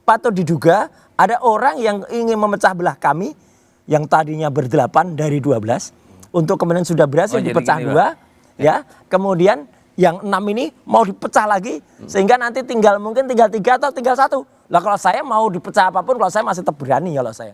Patut diduga ada orang yang ingin memecah belah kami yang tadinya berdelapan dari 12 untuk kemudian sudah berhasil dipecah dua ya. Kemudian yang 6 ini mau dipecah lagi sehingga nanti mungkin tinggal 3 atau tinggal 1. Lah kalau saya mau dipecah apapun, kalau saya masih tetap berani kalau saya.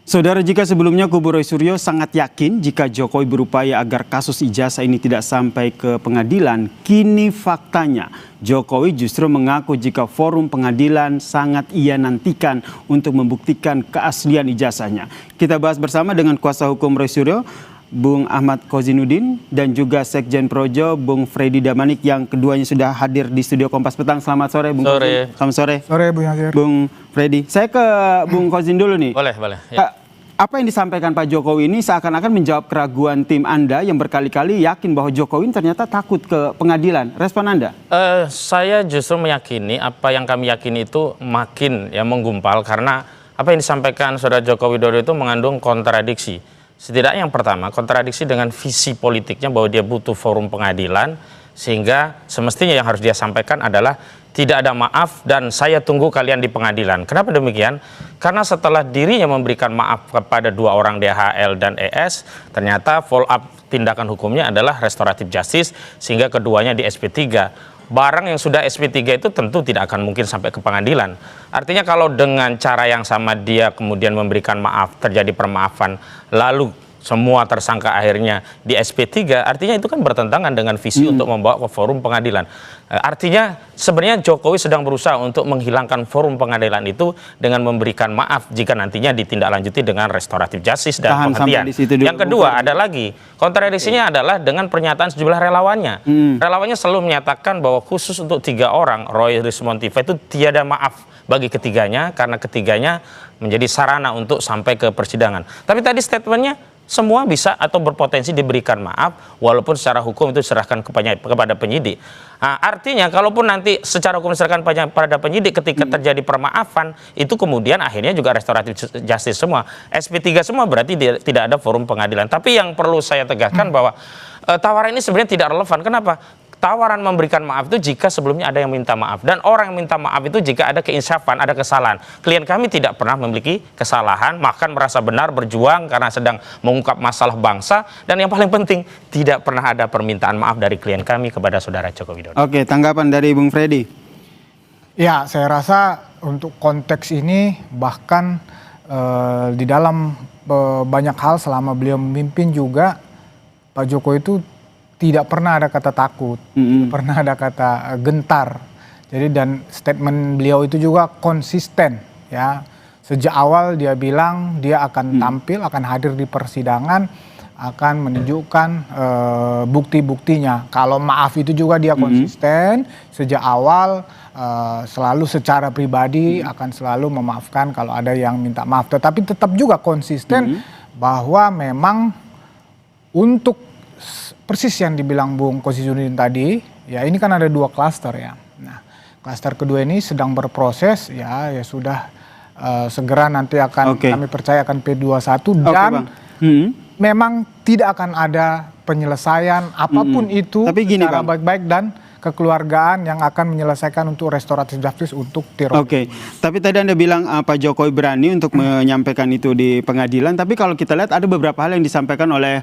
Saudara, jika sebelumnya kubu Roy Suryo sangat yakin jika Jokowi berupaya agar kasus ijazah ini tidak sampai ke pengadilan, kini faktanya Jokowi justru mengaku jika forum pengadilan sangat ia nantikan untuk membuktikan keaslian ijazahnya. Kita bahas bersama dengan kuasa hukum Roy Suryo, Bung Ahmad Kozinudin, dan juga Sekjen Projo, Bung Freddy Damanik, yang keduanya sudah hadir di studio Kompas Petang. Selamat sore, Bung Kozin. Selamat sore. Sore, Bung Yasir. Bung Freddy. Saya ke Bung Kozin dulu nih. Boleh. Ya. Apa yang disampaikan Pak Jokowi ini seakan-akan menjawab keraguan tim Anda yang berkali-kali yakin bahwa Jokowi ternyata takut ke pengadilan. Respon Anda? Saya justru meyakini apa yang kami yakini itu makin menggumpal, karena apa yang disampaikan Saudara Joko Widodo itu mengandung kontradiksi. Setidaknya yang pertama, kontradiksi dengan visi politiknya bahwa dia butuh forum pengadilan, sehingga semestinya yang harus dia sampaikan adalah tidak ada maaf dan saya tunggu kalian di pengadilan. Kenapa demikian? Karena setelah dirinya memberikan maaf kepada 2 orang DHL dan ES, ternyata follow up tindakan hukumnya adalah restoratif justice, sehingga keduanya di SP3. Barang yang sudah SP3 itu tentu tidak akan mungkin sampai ke pengadilan. Artinya kalau dengan cara yang sama dia kemudian memberikan maaf, terjadi permaafan, lalu semua tersangka akhirnya di SP3, artinya itu kan bertentangan dengan visi untuk membawa ke forum pengadilan. Artinya sebenarnya Jokowi sedang berusaha untuk menghilangkan forum pengadilan itu dengan memberikan maaf jika nantinya ditindaklanjuti dengan restoratif justice dan penghentian. Yang kedua ada lagi, kontradiksinya adalah dengan pernyataan sejumlah relawannya. Relawannya selalu menyatakan bahwa khusus untuk 3 orang, Roy, Rismontiva, itu tiada maaf bagi ketiganya karena ketiganya menjadi sarana untuk sampai ke persidangan. Tapi tadi statementnya semua bisa atau berpotensi diberikan maaf walaupun secara hukum itu diserahkan kepada penyidik. Nah, artinya kalaupun nanti secara hukum diserahkan pada penyidik, ketika terjadi permaafan itu kemudian akhirnya juga restoratif justice semua, SP3 semua, berarti tidak ada forum pengadilan. Tapi yang perlu saya tegaskan bahwa tawaran ini sebenarnya tidak relevan. Kenapa? Tawaran memberikan maaf itu jika sebelumnya ada yang minta maaf, dan orang yang minta maaf itu jika ada keinsafan, ada kesalahan. Klien kami tidak pernah memiliki kesalahan, bahkan merasa benar berjuang karena sedang mengungkap masalah bangsa, dan yang paling penting tidak pernah ada permintaan maaf dari klien kami kepada Saudara Joko Widodo. Oke, tanggapan dari Bung Freddy. Ya, saya rasa untuk konteks ini bahkan di dalam banyak hal selama beliau memimpin juga Pak Jokowi itu tidak pernah ada kata takut, tidak pernah ada kata gentar. Jadi dan statement beliau itu juga konsisten ya. Sejak awal dia bilang dia akan tampil, akan hadir di persidangan, akan menunjukkan bukti-buktinya. Kalau maaf itu juga dia konsisten sejak awal, selalu secara pribadi akan selalu memaafkan kalau ada yang minta maaf. Tetapi tetap juga konsisten bahwa memang untuk persis yang dibilang Bung Kozinudin tadi, ya ini kan ada 2 klaster ya. Nah, klaster kedua ini sedang berproses ya sudah segera nanti akan kami percaya akan P21 dan memang tidak akan ada penyelesaian apapun itu secara baik-baik dan kekeluargaan yang akan menyelesaikan untuk restoratif justice untuk teroris. Tapi tadi Anda bilang Pak Jokowi berani untuk menyampaikan itu di pengadilan, tapi kalau kita lihat ada beberapa hal yang disampaikan oleh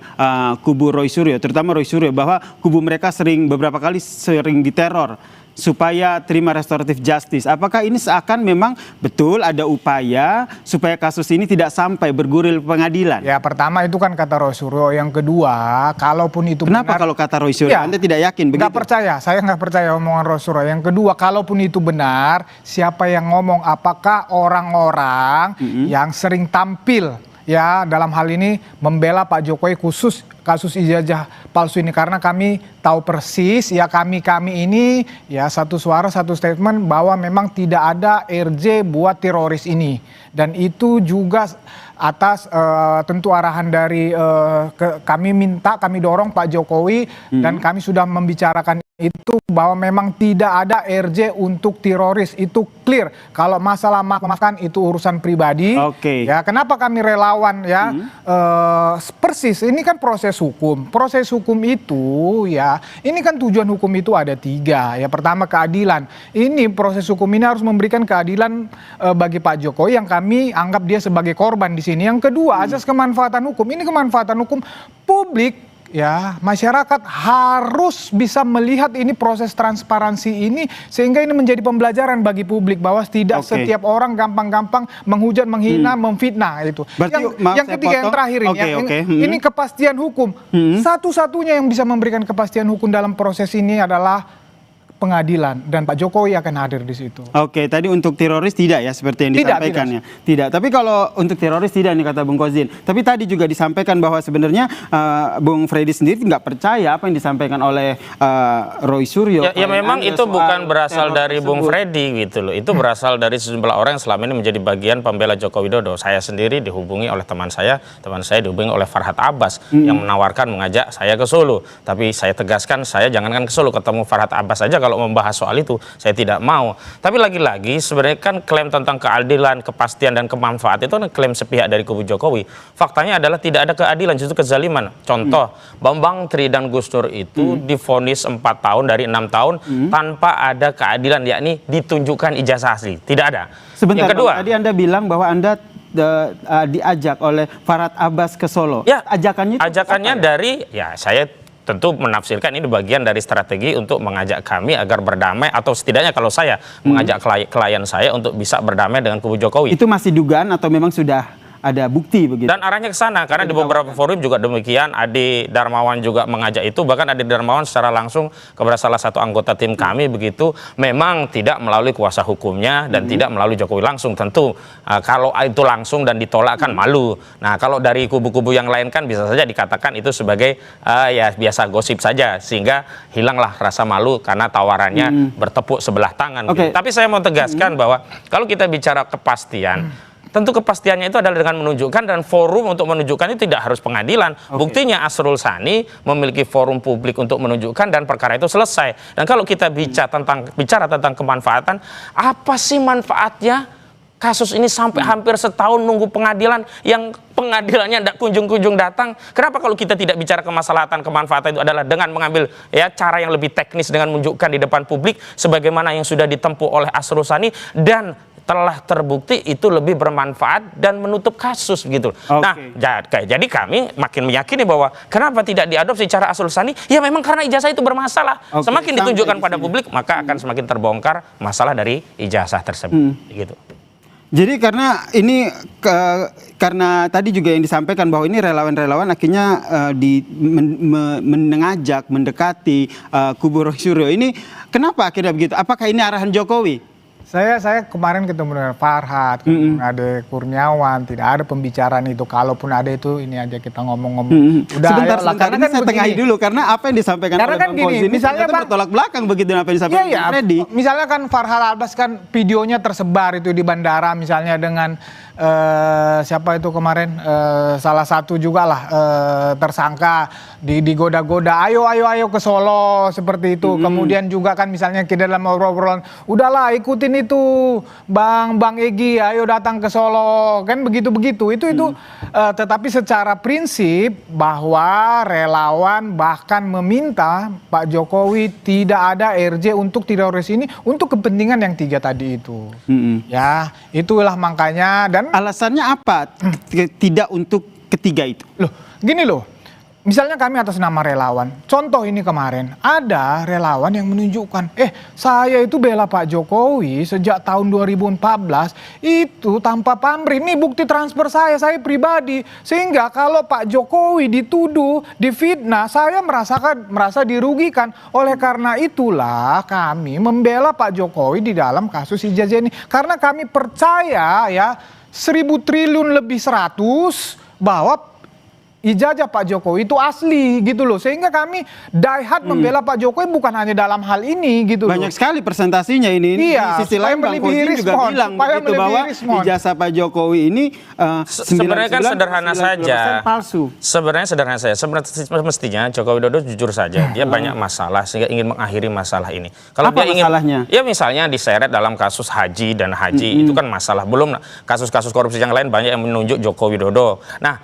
kubu Roy Suryo, terutama Roy Suryo, bahwa kubu mereka beberapa kali sering diteror supaya terima restoratif justice. Apakah ini seakan memang betul ada upaya supaya kasus ini tidak sampai bergulir pengadilan? Ya, pertama itu kan kata Roy Suryo. Yang kedua, kalaupun itu Kenapa kalau kata Roy Suryo Anda tidak yakin begitu? Nggak percaya, saya nggak percaya omongan Roy Suryo. Yang kedua, kalaupun itu benar, siapa yang ngomong? Apakah orang-orang yang sering tampil ya dalam hal ini membela Pak Jokowi khusus kasus ijazah palsu ini? Karena kami tahu persis ya, kami ini ya satu suara satu statement bahwa memang tidak ada RJ buat teroris ini, dan itu juga atas tentu arahan dari kami dorong Pak Jokowi dan kami sudah membicarakan itu bahwa memang tidak ada RJ untuk teroris, itu clear. Kalau masalah maafkan itu urusan pribadi. Oke. Ya, kenapa kami relawan ya? Persis ini kan proses hukum. Proses hukum itu ya, ini kan tujuan hukum itu ada 3. Ya, pertama keadilan. Ini proses hukum ini harus memberikan keadilan bagi Pak Jokowi yang kami anggap dia sebagai korban di sini. Yang kedua, asas kemanfaatan hukum. Ini kemanfaatan hukum publik. Ya, masyarakat harus bisa melihat ini proses transparansi ini sehingga ini menjadi pembelajaran bagi publik bahwa tidak setiap orang gampang-gampang menghujat, menghina, memfitnah itu. Berarti, yang ketiga yang terakhir ini, ini kepastian hukum. Satu-satunya yang bisa memberikan kepastian hukum dalam proses ini adalah pengadilan dan Pak Jokowi akan hadir di situ. Oke, tadi untuk teroris tidak ya seperti yang disampaikan ya. Tidak. Tapi kalau untuk teroris tidak nih kata Bung Kozin. Tapi tadi juga disampaikan bahwa sebenarnya Bung Freddy sendiri nggak percaya apa yang disampaikan oleh Roy Suryo. Ya memang itu bukan berasal dari Bung Freddy gitu loh. Itu berasal dari sejumlah orang yang selama ini menjadi bagian pembela Joko Widodo. Saya sendiri dihubungi oleh teman saya dihubungi oleh Farhad Abbas yang menawarkan mengajak saya ke Solo. Tapi saya tegaskan saya jangankan ke Solo, ketemu Farhad Abbas saja kalau membahas soal itu saya tidak mau. Tapi lagi-lagi sebenarnya kan klaim tentang keadilan, kepastian dan kemanfaat itu kan klaim sepihak dari kubu Jokowi. Faktanya adalah tidak ada keadilan, justru kezaliman. Contoh, Bambang Tri dan Gus Dur itu divonis 4 tahun dari 6 tahun tanpa ada keadilan, yakni ditunjukkan ijazah asli. Tidak ada. Sebentar, yang kedua, tadi Anda bilang bahwa Anda diajak oleh Farhad Abbas ke Solo. Ya, ajakannya dari saya tentu menafsirkan ini bagian dari strategi untuk mengajak kami agar berdamai, atau setidaknya kalau saya mengajak klien saya untuk bisa berdamai dengan kubu Jokowi. Itu masih dugaan atau memang sudah ada bukti begitu? Dan arahnya ke sana karena di beberapa forum juga demikian. Adi Darmawan juga mengajak itu, bahkan Adi Darmawan secara langsung kepada salah satu anggota tim kami begitu, memang tidak melalui kuasa hukumnya dan tidak melalui Jokowi langsung. Tentu kalau itu langsung dan ditolak kan malu. Nah, kalau dari kubu-kubu yang lain kan bisa saja dikatakan itu sebagai ya biasa gosip saja, sehingga hilanglah rasa malu karena tawarannya bertepuk sebelah tangan. Gitu. Tapi saya mau tegaskan bahwa kalau kita bicara kepastian, tentu kepastiannya itu adalah dengan menunjukkan, dan forum untuk menunjukkan itu tidak harus pengadilan. Buktinya Asrul Sani memiliki forum publik untuk menunjukkan dan perkara itu selesai. Dan kalau kita bicara tentang kemanfaatan, apa sih manfaatnya kasus ini sampai hampir setahun nunggu pengadilan yang pengadilannya tidak kunjung-kunjung datang? Kenapa kalau kita tidak bicara kemaslahatan, kemanfaatan itu adalah dengan mengambil cara yang lebih teknis dengan menunjukkan di depan publik sebagaimana yang sudah ditempuh oleh Asrul Sani dan telah terbukti itu lebih bermanfaat dan menutup kasus gitu. Nah, jadi kami makin meyakini bahwa kenapa tidak diadopsi cara Asrul Sani? Ya memang karena ijazah itu bermasalah. Semakin ditunjukkan pada publik, maka akan semakin terbongkar masalah dari ijazah tersebut. Gitu. Jadi karena ini karena tadi juga yang disampaikan bahwa ini relawan-relawan akhirnya mengajak, mendekati kubu Roy Suryo ini, kenapa akhirnya begitu? Apakah ini arahan Jokowi? Saya kemarin ketemu dengan Farhad, ada Kurniawan, tidak ada pembicaraan itu. Kalaupun ada itu, ini aja kita ngomong-ngomong. Udah, sebentar, karena kan saya tengahi dulu, karena apa yang disampaikan oleh Bang Kozin ini misalnya bertolak belakang begitu apa yang disampaikan oleh Freddy. Misalnya kan Farhad Abbas kan videonya tersebar itu di bandara, misalnya dengan siapa itu kemarin salah satu juga lah tersangka digoda-goda, ayo ke Solo seperti itu. Kemudian juga kan misalnya kita dalam obrolan, udahlah ikutin itu Bang Egy, ayo datang ke Solo, kan begitu itu. Tetapi secara prinsip bahwa relawan bahkan meminta Pak Jokowi tidak ada RJ untuk teroris ini untuk kepentingan yang 3 tadi itu. Ya, itulah makanya. Dan alasannya apa tidak untuk ketiga itu? Loh, gini loh. Misalnya kami atas nama relawan, contoh ini kemarin, ada relawan yang menunjukkan, saya itu bela Pak Jokowi sejak tahun 2014, itu tanpa pamrih, ini bukti transfer saya pribadi. Sehingga kalau Pak Jokowi dituduh, difitnah, saya merasa dirugikan. Oleh karena itulah kami membela Pak Jokowi di dalam kasus ijazah ini. Karena kami percaya 1.000 triliun lebih 100 bahwa ijazah Pak Jokowi itu asli gitu loh. Sehingga kami die hard membela Pak Jokowi bukan hanya dalam hal ini gitu loh. Banyak sekali presentasinya ini. Iya, di sisi supaya lain Bang melebihi Fauzi juga respon, bilang supaya begitu bahwa melebihi respon. ijazah Pak Jokowi ini Sebenarnya kan sederhana saja. palsu. Sebenarnya sederhana saja. Mestinya Joko Widodo jujur saja. Dia banyak masalah sehingga ingin mengakhiri masalah ini. Kalau Apa dia ingin, masalahnya? ya misalnya diseret dalam kasus haji dan haji itu kan masalah. Belum kasus-kasus korupsi yang lain banyak yang menunjuk Joko Widodo. Nah,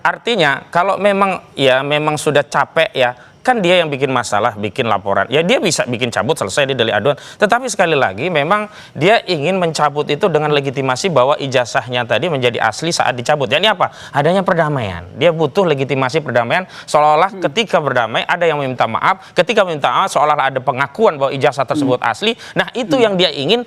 artinya kalau memang sudah capek ya. Kan dia yang bikin masalah, bikin laporan. Ya dia bisa bikin cabut, selesai, dia delik aduan. Tetapi sekali lagi memang dia ingin mencabut itu dengan legitimasi bahwa ijazahnya tadi menjadi asli saat dicabut. Jadi apa? Adanya perdamaian. Dia butuh legitimasi perdamaian seolah-olah ketika berdamai ada yang meminta maaf. Ketika meminta maaf seolah-olah ada pengakuan bahwa ijazah tersebut asli. Nah itu yang dia ingin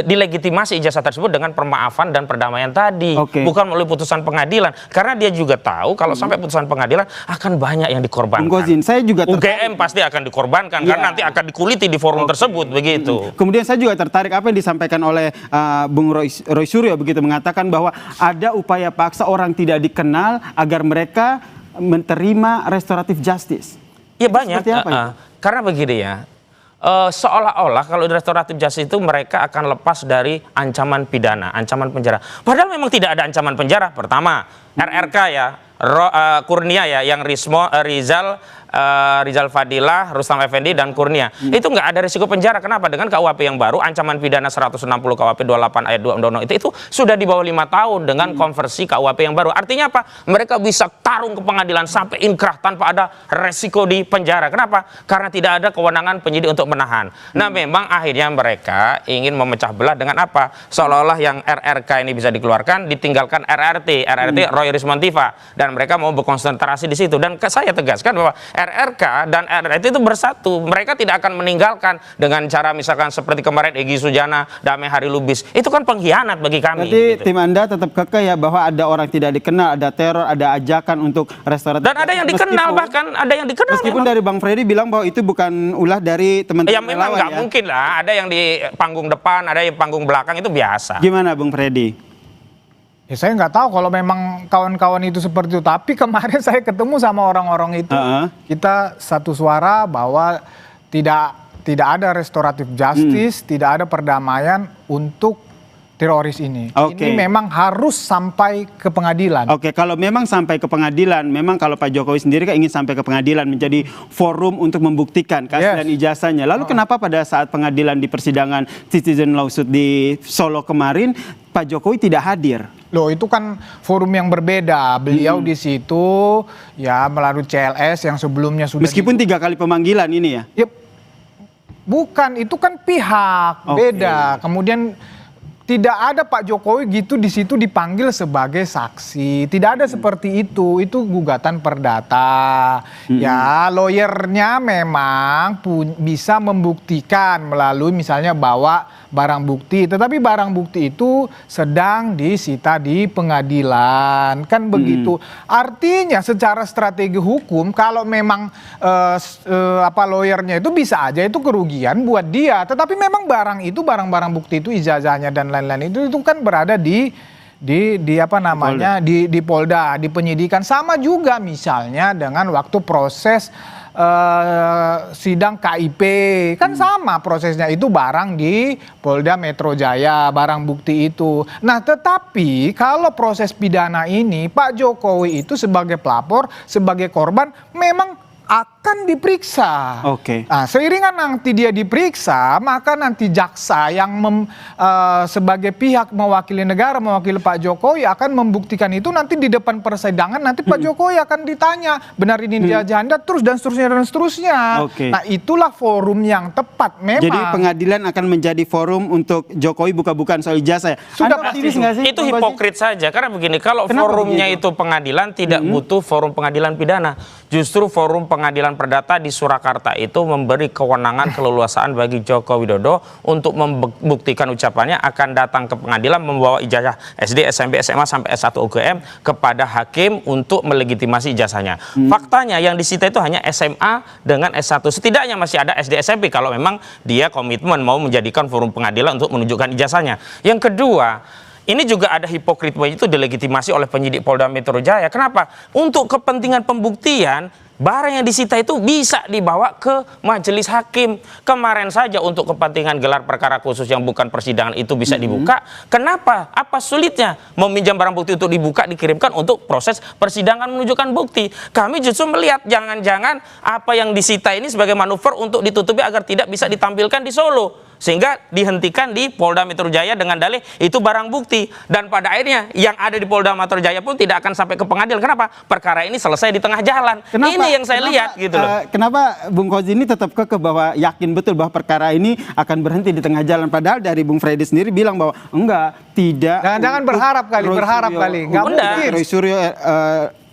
dilegitimasi ijazah tersebut dengan permaafan dan perdamaian tadi. Bukan melalui putusan pengadilan. Karena dia juga tahu kalau sampai putusan pengadilan akan banyak yang dikorbankan. Saya juga UGM pasti akan dikorbankan karena nanti akan dikuliti di forum tersebut begitu. Kemudian saya juga tertarik apa yang disampaikan oleh Bung Roy Suryo begitu mengatakan bahwa ada upaya paksa orang tidak dikenal agar mereka menerima restoratif justice. Iya banyak. Seperti apa itu? Karena begini ya. Seolah-olah kalau di restoratif justice itu mereka akan lepas dari ancaman pidana, ancaman penjara. Padahal memang tidak ada ancaman penjara. Pertama, RRK ya, Kurnia ya, yang Rizal Fadilah, Rustam Effendi dan Kurnia. Itu nggak ada risiko penjara. Kenapa? Dengan KUHP yang baru, ancaman pidana 160 KUHP 28 ayat 2 Undang-Undang itu sudah di bawah 5 tahun dengan konversi KUHP yang baru. Artinya apa? Mereka bisa tarung ke pengadilan sampai inkrah tanpa ada resiko di penjara. Kenapa? Karena tidak ada kewenangan penyidik untuk menahan. Nah, memang akhirnya mereka ingin memecah belah dengan apa? Seolah-olah yang RRK ini bisa dikeluarkan, ditinggalkan RRT Roy Rismontiva, dan mereka mau berkonsentrasi di situ. Dan saya tegaskan bahwa RRK dan RRT itu bersatu. Mereka tidak akan meninggalkan dengan cara misalkan seperti kemarin Egy Sujana, Damai Hari Lubis. Itu kan pengkhianat bagi kami. Berarti gitu. tim Anda tetap kekeh ya bahwa ada orang tidak dikenal, ada teror, ada ajakan untuk restoratif. Dan ada yang dikenal, bahkan ada yang dikenal. Meskipun dari Bang Freddy bilang bahwa itu bukan ulah dari teman-teman ya memang nggak mungkin lah. Ada yang di panggung depan, ada yang panggung belakang, itu biasa. Gimana Bang Freddy? Ya saya nggak tahu kalau memang kawan-kawan itu seperti itu. Tapi kemarin saya ketemu sama orang-orang itu, kita satu suara bahwa tidak ada restoratif justice, tidak ada perdamaian untuk teroris ini. Ini memang harus sampai ke pengadilan. Kalau memang sampai ke pengadilan, memang kalau Pak Jokowi sendiri kan ingin sampai ke pengadilan menjadi forum untuk membuktikan keaslian ijazahnya. Lalu kenapa pada saat pengadilan di persidangan Citizen Lawsuit di Solo kemarin Pak Jokowi tidak hadir? Loh, itu kan forum yang berbeda. Beliau di situ ya melalui CLS yang sebelumnya sudah meskipun 3 kali pemanggilan ini ya. Bukan, itu kan pihak beda. Kemudian tidak ada Pak Jokowi gitu di situ dipanggil sebagai saksi. Tidak ada seperti itu. Itu gugatan perdata. Ya, lawyernya memang bisa membuktikan melalui misalnya bawa barang bukti. Tetapi barang bukti itu sedang disita di pengadilan. Kan begitu. Artinya secara strategi hukum kalau memang lawyernya itu bisa aja itu kerugian buat dia. Tetapi memang barang-barang bukti itu ijazahnya dan lain-lain itu kan berada di Polda, di penyidikan. Sama juga misalnya dengan waktu proses sidang KIP, kan sama prosesnya, itu barang di Polda Metro Jaya, barang bukti itu. Nah, tetapi kalau proses pidana ini Pak Jokowi itu sebagai pelapor, sebagai korban memang akan diperiksa. Nah, seiringan nanti dia diperiksa, maka nanti jaksa yang sebagai pihak mewakili negara, mewakili Pak Jokowi akan membuktikan itu nanti di depan persidangan. Nanti Pak Jokowi akan ditanya, benar ini ijazah Anda, terus dan seterusnya. Nah, itulah forum yang tepat memang. Jadi pengadilan akan menjadi forum untuk Jokowi buka-bukaan soal ijazah. Sudah pasti nggak sih? Itu hipokrit saja. Karena begini, kalau forumnya itu pengadilan, tidak butuh forum pengadilan pidana. Justru forum pengadilan perdata di Surakarta itu memberi kewenangan keleluasaan bagi Joko Widodo untuk membuktikan ucapannya akan datang ke pengadilan membawa ijazah SD, SMP, SMA sampai S1 UGM kepada hakim untuk melegitimasi ijazahnya. Faktanya yang disita itu hanya SMA dengan S1. Setidaknya masih ada SD, SMP kalau memang dia komitmen mau menjadikan forum pengadilan untuk menunjukkan ijazahnya. Yang kedua, ini juga ada hipokrit bahwa itu delegitimasi oleh penyidik Polda Metro Jaya. Kenapa? Untuk kepentingan pembuktian, barang yang disita itu bisa dibawa ke majelis hakim. Kemarin saja untuk kepentingan gelar perkara khusus yang bukan persidangan itu bisa dibuka. Kenapa? Apa sulitnya meminjam barang bukti untuk dibuka, dikirimkan untuk proses persidangan menunjukkan bukti? Kami justru melihat jangan-jangan apa yang disita ini sebagai manuver untuk ditutupi agar tidak bisa ditampilkan di Solo. Sehingga dihentikan di Polda Metro Jaya dengan dalih itu barang bukti. Dan pada akhirnya yang ada di Polda Metro Jaya pun tidak akan sampai ke pengadilan. Kenapa? Perkara ini selesai di tengah jalan. Ini yang saya lihat gitu loh. Kenapa Bung Kozi ini tetap kekeh bahwa yakin betul bahwa perkara ini akan berhenti di tengah jalan? Padahal dari Bung Freddy sendiri bilang bahwa enggak, tidak. Jangan-jangan berharap kali. Nggak mungkin. Roy Suryo,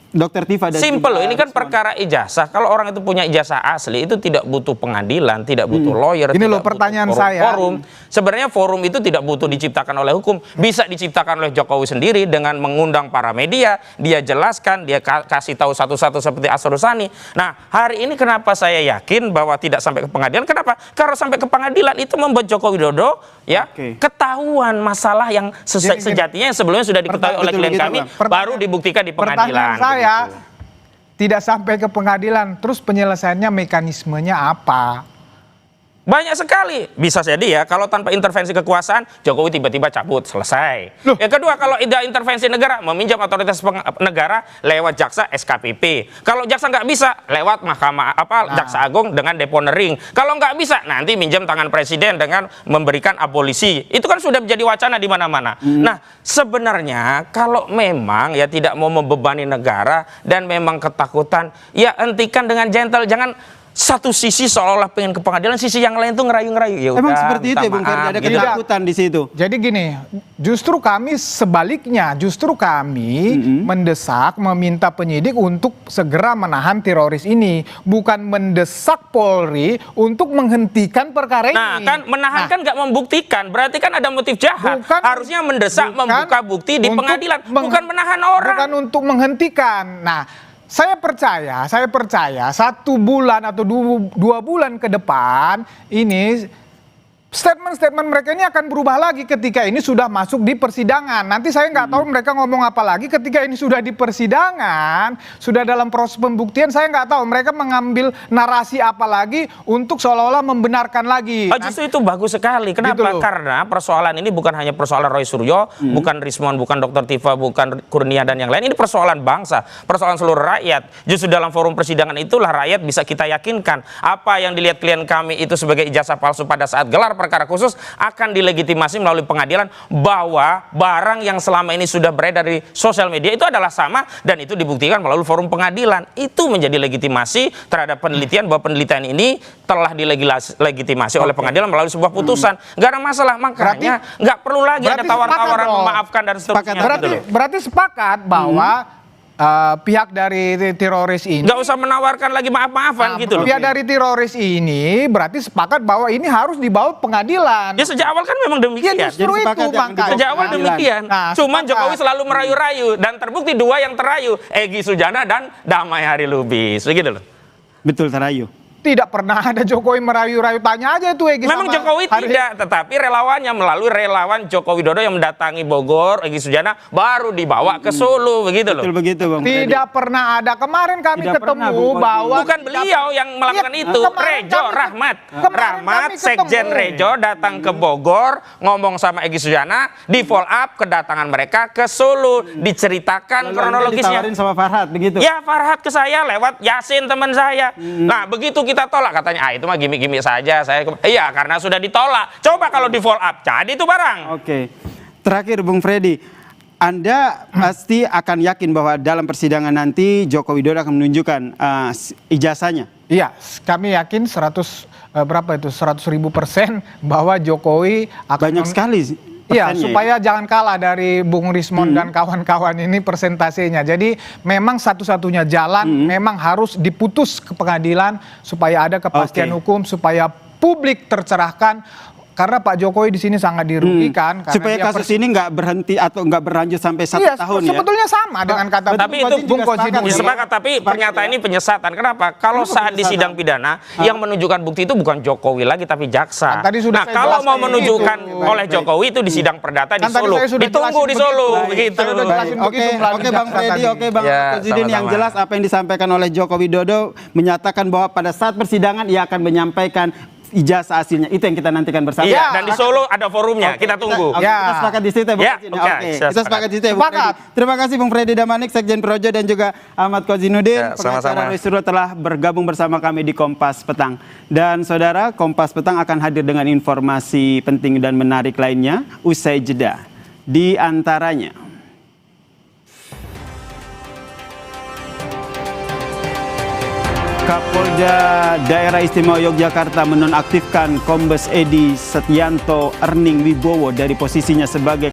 Dr. Tifa dan Simple loh, ini kan perkara ijazah. Kalau orang itu punya ijazah asli itu tidak butuh pengadilan, tidak butuh lawyer. Ini tidak loh pertanyaan butuh saya. Forum. Sebenarnya forum itu tidak butuh diciptakan oleh hukum, bisa diciptakan oleh Jokowi sendiri dengan mengundang para media, dia jelaskan, dia kasih tahu satu-satu seperti Asrul-Sani. Nah, hari ini kenapa saya yakin bahwa tidak sampai ke pengadilan? Kenapa? Karena sampai ke pengadilan itu membuat Joko Widodo ya ketahuan masalah yang sejatinya yang sebelumnya sudah diketahui oleh klien kami, baru dibuktikan di pengadilan. Pertanyaan saya, tidak sampai ke pengadilan, terus penyelesaiannya mekanismenya apa? Banyak sekali. Bisa jadi ya, kalau tanpa intervensi kekuasaan, Jokowi tiba-tiba cabut, selesai. Loh. Yang kedua, kalau tidak intervensi negara, meminjam otoritas negara lewat jaksa SKPP. Kalau jaksa nggak bisa, lewat mahkamah Jaksa Agung dengan deponering. Kalau nggak bisa, nanti minjam tangan presiden dengan memberikan abolisi. Itu kan sudah menjadi wacana di mana-mana. Nah, sebenarnya kalau memang ya tidak mau membebani negara dan memang ketakutan, ya hentikan dengan gentle, jangan satu sisi seolah-olah pengen ke pengadilan, sisi yang lain tuh ngerayu-ngerayu. Ya emang udah, seperti itu ya Bung Ferdi, ada gitu. ketakutan di situ. Jadi gini, justru kami sebaliknya, justru kami mendesak, meminta penyidik untuk segera menahan teroris ini, bukan mendesak Polri untuk menghentikan perkara ini. Nah, kan menahan kan nggak membuktikan, berarti kan ada motif jahat. Harusnya mendesak membuka bukti di pengadilan, bukan menahan orang. Bukan untuk menghentikan. Nah, saya percaya 1 bulan atau 2 bulan ke depan ini statement-statement mereka ini akan berubah lagi ketika ini sudah masuk di persidangan. Nanti saya nggak tahu mereka ngomong apa lagi ketika ini sudah di persidangan, sudah dalam proses pembuktian, saya nggak tahu mereka mengambil narasi apa lagi untuk seolah-olah membenarkan lagi. Justru itu bagus sekali. Kenapa? Gitu Karena persoalan ini bukan hanya persoalan Roy Suryo, bukan Rismon, bukan Dr. Tifa, bukan Kurnia dan yang lain. Ini persoalan bangsa, persoalan seluruh rakyat. Justru dalam forum persidangan itulah rakyat bisa kita yakinkan apa yang dilihat klien kami itu sebagai ijazah palsu pada saat gelar perkara khusus akan dilegitimasi melalui pengadilan, bahwa barang yang selama ini sudah beredar di sosial media itu adalah sama dan itu dibuktikan melalui forum pengadilan. Itu menjadi legitimasi terhadap penelitian bahwa penelitian ini telah dilegitimasi oleh pengadilan melalui sebuah putusan. Nggak ada masalah, makanya nggak perlu lagi ada tawar-tawaran memaafkan dan seterusnya. Berarti sepakat bahwa pihak dari teroris ini nggak usah menawarkan lagi maaf-maafan gitu loh. Pihak dari teroris ini berarti sepakat bahwa ini harus dibawa pengadilan. Ya sejak awal kan memang demikian. Ya justru itu Bangka. Sejak awal demikian. Nah, cuman Jokowi selalu merayu-rayu dan terbukti dua yang terayu, Egy Sujana dan Damai Hari Lubis, begitu loh. Betul, terayu. Tidak pernah ada Jokowi merayu-rayu, tanya aja itu Egy. Memang Jokowi tidak, tetapi relawannya melalui relawan Joko Widodo yang mendatangi Bogor, Egy Sujana baru dibawa ke Solo, begitu loh. Betul begitu Bang. Tidak pernah ada. Kemarin kami ketemu bahwa bukan beliau yang melakukan itu, Rejo Rahmat. Rahmat Sekjen Rejo datang ke Bogor, ngomong sama Egy Sujana, di follow up kedatangan mereka ke Solo, diceritakan kronologisnya. Ditawarin sama Farhad begitu. Ya, Farhad ke saya lewat Yasin teman saya. Nah, begitu kita tolak, katanya itu mah gimmick-gimmick saja. Iya, karena sudah ditolak. Coba kalau di follow up, jadi itu barang. Oke. Terakhir Bung Freddy, Anda pasti akan yakin bahwa dalam persidangan nanti Joko Widodo akan menunjukkan ijazahnya. Iya, kami yakin 100.000% bahwa Jokowi akan Banyak sekali. Iya, supaya jangan kalah dari Bung Rismon dan kawan-kawan ini persentasenya. Jadi memang satu-satunya jalan memang harus diputus ke pengadilan supaya ada kepastian hukum, supaya publik tercerahkan. karena Pak Jokowi di sini sangat dirugikan. Karena Supaya dia kasus ini nggak berhenti atau nggak berlanjut sampai 1 Iya, tahun ya. sebetulnya sama dengan kata Tapi itu Bung Kosidung. sepakat, tapi pernyataan ini penyesatan. Kenapa? Kalau saat di sidang pidana yang menunjukkan bukti itu bukan Jokowi lagi tapi jaksa. Kan tadi sudah Nah, saya kalau mau jelaskan menunjukkan itu. oleh Jokowi itu di sidang perdata di Kan tadi Solo. saya sudah Ditunggu jelasin di Solo begitu. begitu. Saya udah jelasin begitu melalui Oke Bang jaksa Freddy, tadi. oke Bang Ya, Kosidin, yang sama-sama. jelas apa yang disampaikan oleh Joko Widodo menyatakan bahwa pada saat persidangan ia akan menyampaikan ijazah hasilnya. Itu yang kita nantikan bersama. Iya, dan di Solo ada forumnya. Kita tunggu. Oke, Ya. kita sepakat di situ ya, Bung Ya, Kosidin. oke, Oke, saya kita sepakat di situ ya, Bung Sepakat. Freddy. Terima kasih Bung Freddy Damanik, Sekjen Projo, dan juga Ahmad Kozinuddin, Ya, sama-sama. pengacara Roy Suryo, telah bergabung bersama kami di Kompas Petang. Dan saudara, Kompas Petang akan hadir dengan informasi penting dan menarik lainnya usai jeda. Di antaranya, Kapolda Daerah Istimewa Yogyakarta menonaktifkan Kombes Edi Setianto Erning Wibowo dari posisinya sebagai